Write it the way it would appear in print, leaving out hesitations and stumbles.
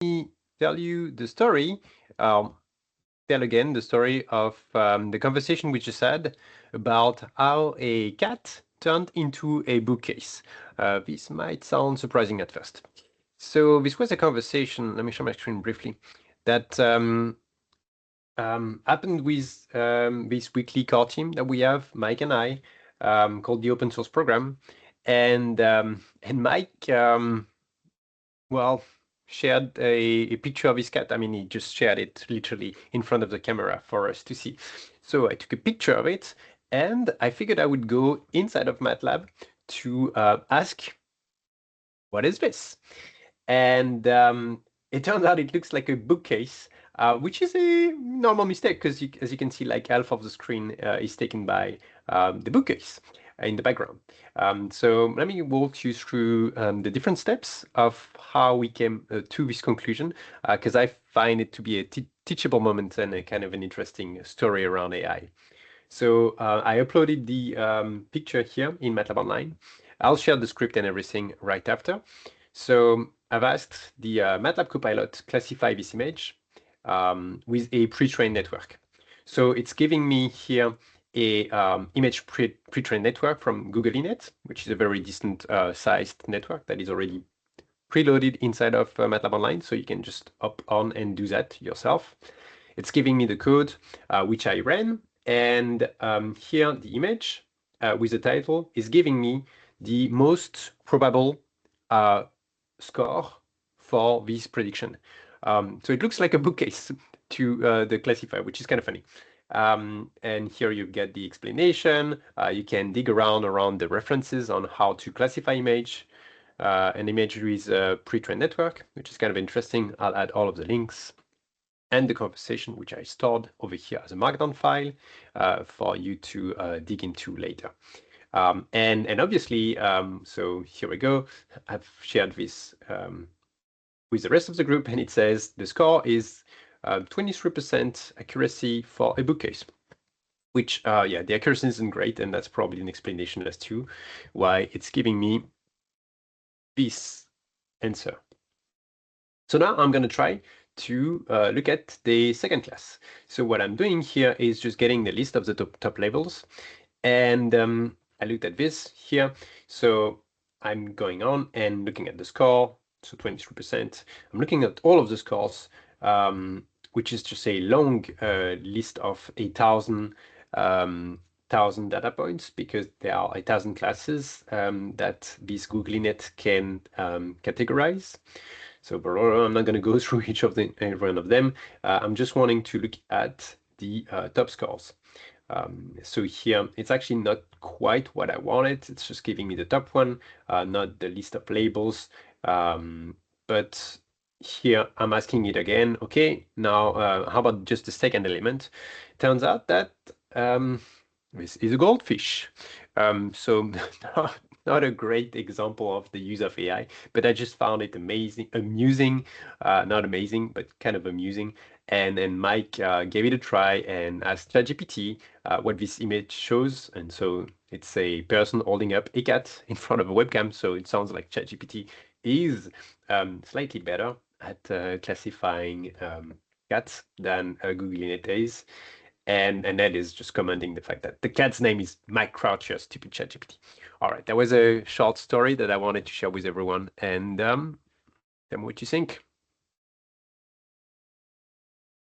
me tell you the story. Tell again the story of the conversation we just had about how a cat turned into a bookcase. This might sound surprising at first. So this was a conversation, let me share my screen briefly, that happened with this weekly core team that we have, Mike and I, called the Open Source Program. And Mike, well, shared a picture of his cat. I mean, he just shared it literally in front of the camera for us to see. So I took a picture of it, and I figured I would go inside of MATLAB to ask, what is this? And it turns out it looks like a bookcase, which is a normal mistake because as you can see, like half of the screen is taken by the bookcase in the background. So let me walk you through the different steps of how we came to this conclusion, because I find it to be a teachable moment and a kind of an interesting story around AI. So I uploaded the picture here in MATLAB Online. I'll share the script and everything right after. So I've asked the MATLAB Copilot classify this image with a pre-trained network. So it's giving me here a image pre-trained network from Google Inet, which is a very decent sized network that is already preloaded inside of MATLAB Online. So you can just hop on and do that yourself. It's giving me the code, which I ran. And here the image with the title is giving me the most probable score for this prediction. So it looks like a bookcase to the classifier, which is kind of funny. And here you get the explanation. You can dig around the references on how to classify an image with a pre-trained network, which is kind of interesting. I'll add all of the links and the conversation, which I stored over here as a markdown file for you to dig into later. And obviously, so here we go. I've shared this with the rest of the group, and it says the score is 23% accuracy for a bookcase, which, yeah, the accuracy isn't great, and that's probably an explanation as to why it's giving me this answer. So now I'm going to try to look at the second class. So what I'm doing here is just getting the list of the top levels. And I looked at this here. So I'm going on and looking at the score. So 23%. I'm looking at all of the scores, which is just a long list of 1,000 data points, because there are 1,000 classes that this Google Inet can categorize. So I'm not going to go through every one of them. I'm just wanting to look at the top scores. So here, it's actually not quite what I wanted. It's just giving me the top one, not the list of labels. But here, I'm asking it again. Okay, now how about just the second element? Turns out that this is a goldfish. So not a great example of the use of AI, but I just found it amusing, not amazing, but kind of amusing. And Mike gave it a try and asked ChatGPT what this image shows. And so it's a person holding up a cat in front of a webcam. So it sounds like ChatGPT is slightly better at classifying cats than Google Inet is. And that is just commenting the fact that the cat's name is Mike Croucher, stupid ChatGPT. All right, that was a short story that I wanted to share with everyone. And tell me what you think.